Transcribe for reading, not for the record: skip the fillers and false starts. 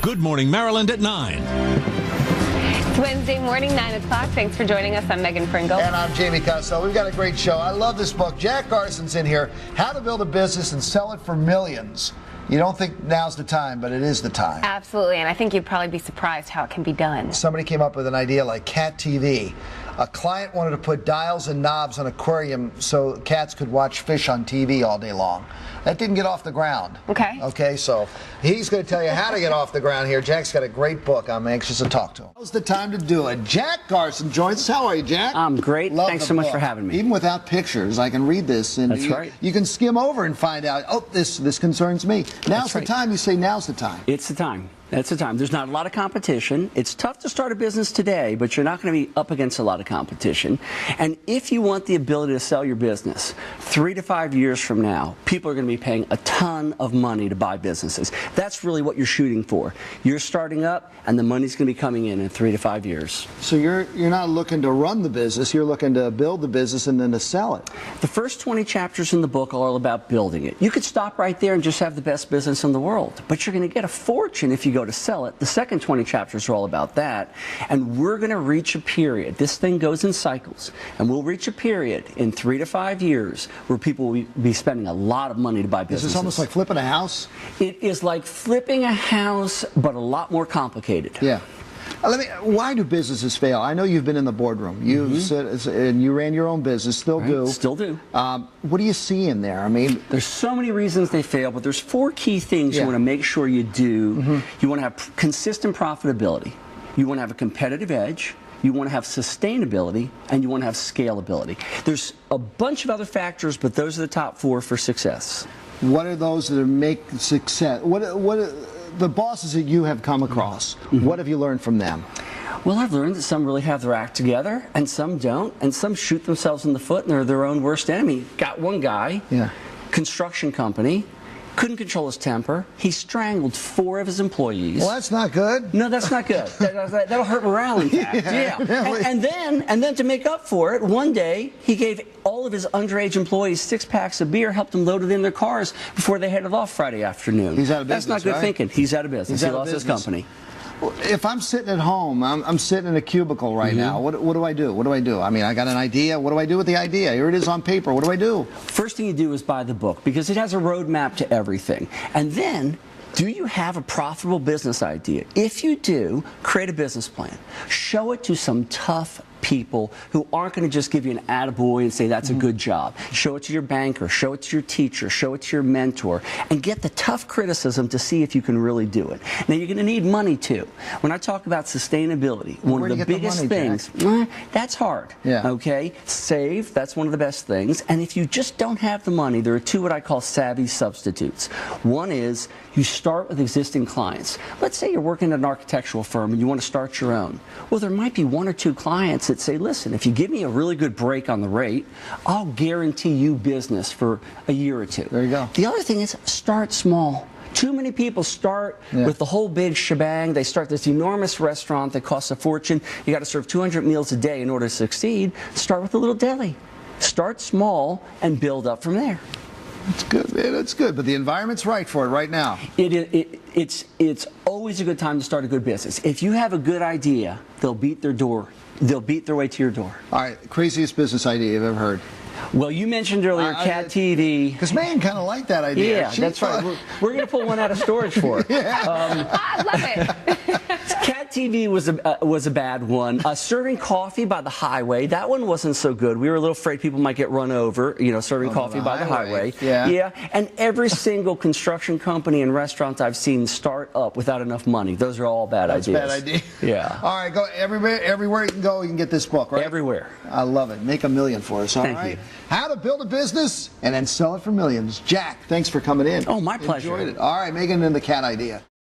Good Morning Maryland at 9. It's Wednesday morning, 9 o'clock. Thanks for joining us. I'm Megan Pringle. And I'm Jamie Costello. We've got a great show. I love this book. Jack Garson's in here. How to Build a Business and Sell It for Millions. You don't think now's the time, but it is the time. Absolutely, and I think you'd probably be surprised how it can be done. Somebody came up with an idea like Cat TV. A client wanted to put dials and knobs on an aquarium so cats could watch fish on TV all day long. That didn't get off the ground. Okay, so he's going to tell you how to get off the ground here. Jack's got a great book. I'm anxious to talk to him. Now's the time to do it. Jack Garson joins us. How are you, Jack? I'm great. Love Thanks the so much book. for having me. Even without pictures, I can read this. And That's right. You can skim over and find out, oh, this concerns me. Now's the time. You say now's the time. It's the time. That's the time. There's not a lot of competition. It's tough to start a business today, but you're not going to be up against a lot of competition. And if you want the ability to sell your business 3 to 5 years from now, people are going to be paying a ton of money to buy businesses. That's really what you're shooting for. You're starting up, and the money's going to be coming in 3 to 5 years. So you're not looking to run the business. You're looking to build the business and then to sell it. The first 20 chapters in the book are all about building it. You could stop right there and just have the best business in the world, but you're going to get a fortune if you go to sell it. The second 20 chapters are all about that, and we're going to reach a period. This thing goes in cycles, and we'll reach a period in 3 to 5 years where people will be spending a lot of money to buy businesses. Is this almost like flipping a house? It is like flipping a house, but a lot more complicated. Yeah. Why do businesses fail? I know you've been in the boardroom. You said, and you ran your own business, still do. Still do. What do you see in there? I mean, there's so many reasons they fail, but there's 4 key things you want to make sure you do. You want to have consistent profitability. You want to have a competitive edge. You want to have sustainability, and you want to have scalability. There's a bunch of other factors, but those are the top 4 for success. What are those that make success? The bosses that you have come across, what have you learned from them? Well, I've learned that some really have their act together, and some don't, and some shoot themselves in the foot, and they're their own worst enemy. Got one guy, construction company, couldn't control his temper. He strangled 4 of his employees. Well, that's not good. No, that's not good. That'll hurt morale, in fact. And then to make up for it, one day he gave all of his underage employees 6 packs of beer, helped them load it in their cars before they headed off Friday afternoon. He's out of business. That's not good thinking. He's out of business. He lost his company. If I'm sitting at home, I'm sitting in a cubicle right now, what do I do? What do I do? I mean, I got an idea. What do I do with the idea? Here it is on paper. What do I do? First thing you do is buy the book, because it has a roadmap to everything. And then, do you have a profitable business idea? If you do, create a business plan. Show it to some tough people who aren't going to just give you an attaboy and say that's a good job. Show it to your banker, show it to your teacher, show it to your mentor, and get the tough criticism to see if you can really do it. Now, you're going to need money too. When I talk about sustainability, one of the biggest things, that's hard. Okay? Save, that's one of the best things. And if you just don't have the money, there are 2 what I call savvy substitutes. One is you start with existing clients. Let's say you're working at an architectural firm and you want to start your own. Well, there might be 1 or 2 clients that say, listen, if you give me a really good break on the rate, I'll guarantee you business for a year or 2. There you go. The other thing is start small. Too many people start with the whole big shebang. They start this enormous restaurant that costs a fortune. You got to serve 200 meals a day in order to succeed. Start with a little deli. Start small and build up from there. That's good, man. That's good. But the environment's right for it right now. It's always a good time to start a good business. If you have a good idea, they'll beat their door. They'll beat their way to your door. All right, craziest business idea you've ever heard? Well, you mentioned earlier Cat TV. Because Megan kind of liked that idea. Yeah, that's right. We're going to pull one out of storage for her. I love it. Cat TV was a bad one. Serving coffee by the highway, that one wasn't so good. We were a little afraid people might get run over, serving coffee by the highway. Yeah. And every single construction company and restaurant I've seen start up without enough money. Those are all bad ideas. Bad idea. Yeah. All right, go everywhere you can go, you can get this book, right? Everywhere. I love it. Make $1 million for us. All right. Thank you. How to build a business and then sell it for millions. Jack, thanks for coming in. Oh, my pleasure. Enjoyed it. All right, Megan and the cat idea.